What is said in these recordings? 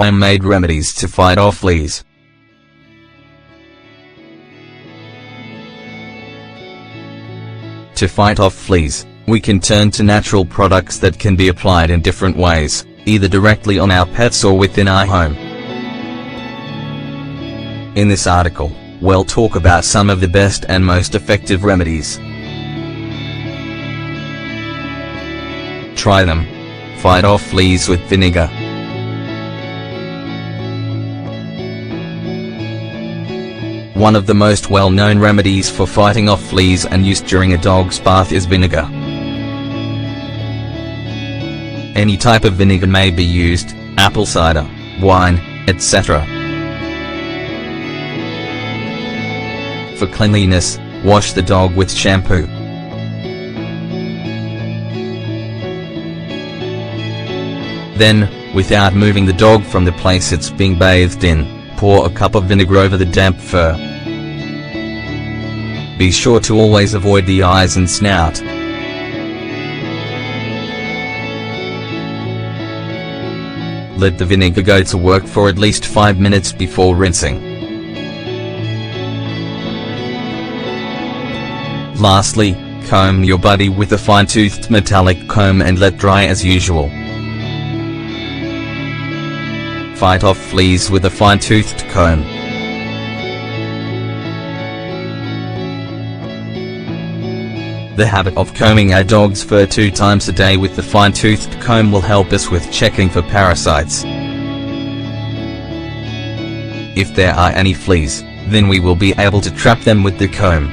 Homemade remedies to fight off fleas. To fight off fleas, we can turn to natural products that can be applied in different ways, either directly on our pets or within our home. In this article, we'll talk about some of the best and most effective remedies. Try them. Fight off fleas with vinegar. One of the most well-known remedies for fighting off fleas and used during a dog's bath is vinegar. Any type of vinegar may be used, apple cider, wine, etc. For cleanliness, wash the dog with shampoo. Then, without moving the dog from the place it's being bathed in, pour a cup of vinegar over the damp fur. Be sure to always avoid the eyes and snout. Let the vinegar go to work for at least 5 minutes before rinsing. Lastly, comb your body with a fine-toothed metallic comb and let dry as usual. Fight off fleas with a fine-toothed comb. The habit of combing our dog's fur 2 times a day with the fine-toothed comb will help us with checking for parasites. If there are any fleas, then we will be able to trap them with the comb.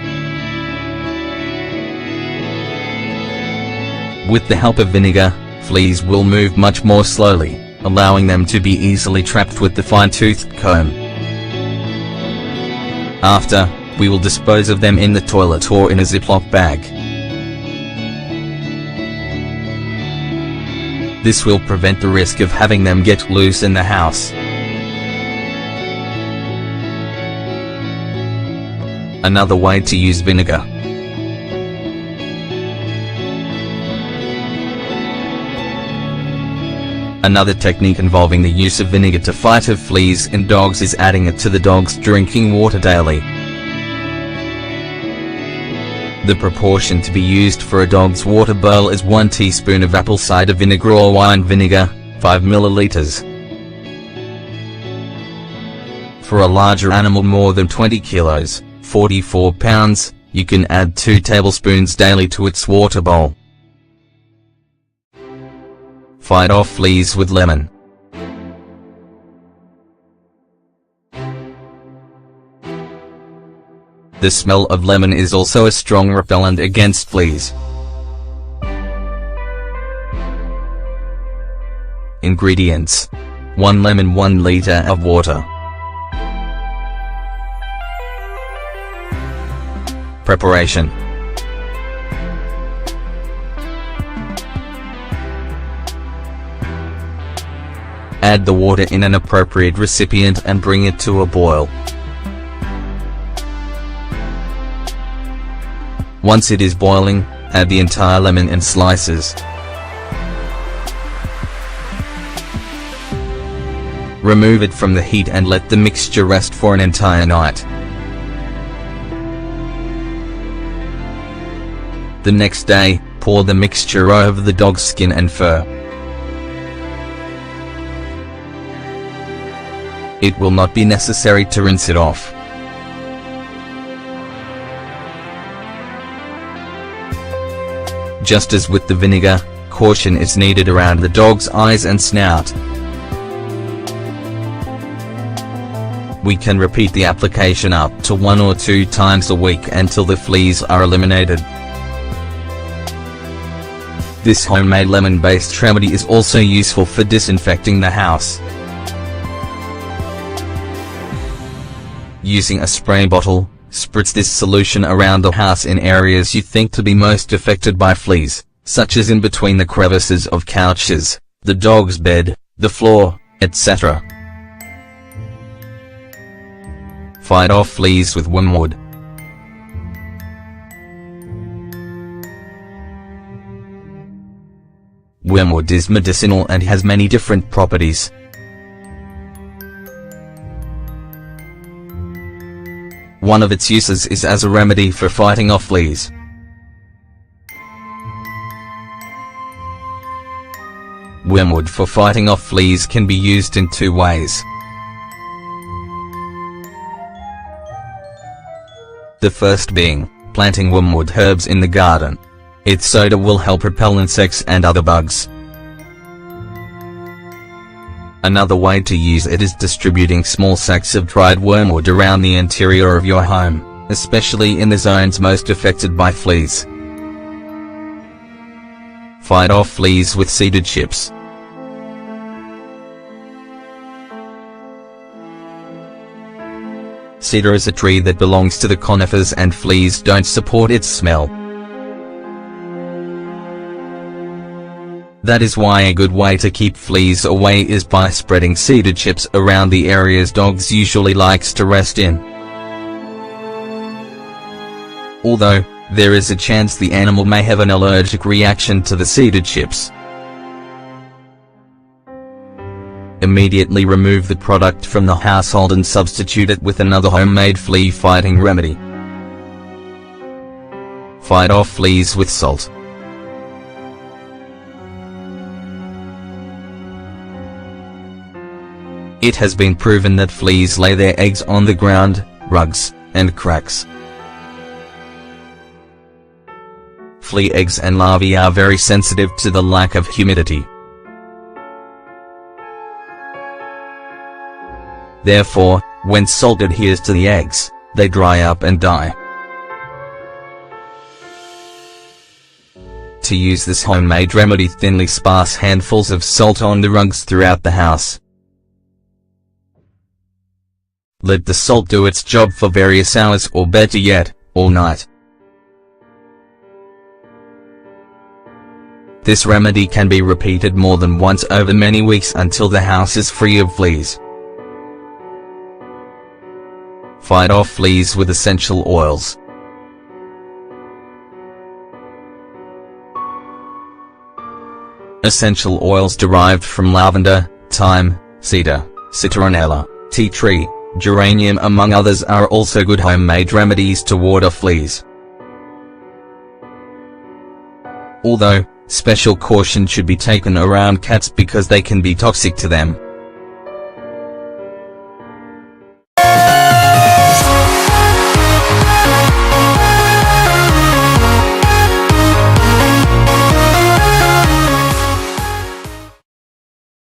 With the help of vinegar, fleas will move much more slowly, allowing them to be easily trapped with the fine-toothed comb. After, we will dispose of them in the toilet or in a Ziploc bag. This will prevent the risk of having them get loose in the house. Another way to use vinegar. Another technique involving the use of vinegar to fight off fleas in dogs is adding it to the dog's drinking water daily. The proportion to be used for a dog's water bowl is 1 teaspoon of apple cider vinegar or wine vinegar, 5 milliliters. For a larger animal more than 20 kilos, 44 pounds, you can add 2 tablespoons daily to its water bowl. Fight off fleas with lemon. The smell of lemon is also a strong repellent against fleas. Ingredients: 1 lemon, 1 liter of water. Preparation: add the water in an appropriate recipient and bring it to a boil. Once it is boiling, add the entire lemon in slices. Remove it from the heat and let the mixture rest for an entire night. The next day, pour the mixture over the dog's skin and fur. It will not be necessary to rinse it off. Just as with the vinegar, caution is needed around the dog's eyes and snout. We can repeat the application up to 1 or 2 times a week until the fleas are eliminated. This homemade lemon-based remedy is also useful for disinfecting the house. Using a spray bottle, spritz this solution around the house in areas you think to be most affected by fleas, such as in between the crevices of couches, the dog's bed, the floor, etc. Fight off fleas with wormwood. Wormwood is medicinal and has many different properties. One of its uses is as a remedy for fighting off fleas. Wormwood for fighting off fleas can be used in two ways. The first being, planting wormwood herbs in the garden. Its soda will help repel insects and other bugs. Another way to use it is distributing small sacks of dried wormwood around the interior of your home, especially in the zones most affected by fleas. Fight off fleas with cedar chips. Cedar is a tree that belongs to the conifers, and fleas don't support its smell. That is why a good way to keep fleas away is by spreading cedar chips around the areas dogs usually likes to rest in. Although, there is a chance the animal may have an allergic reaction to the cedar chips. Immediately remove the product from the household and substitute it with another homemade flea-fighting remedy. Fight off fleas with salt. It has been proven that fleas lay their eggs on the ground, rugs, and cracks. Flea eggs and larvae are very sensitive to the lack of humidity. Therefore, when salt adheres to the eggs, they dry up and die. To use this homemade remedy, thinly sparse handfuls of salt on the rugs throughout the house. Let the salt do its job for various hours, or better yet, all night. This remedy can be repeated more than once over many weeks until the house is free of fleas. Fight off fleas with essential oils. Essential oils derived from lavender, thyme, cedar, citronella, tea tree, geranium among others are also good homemade remedies to ward off fleas. Although, special caution should be taken around cats because they can be toxic to them.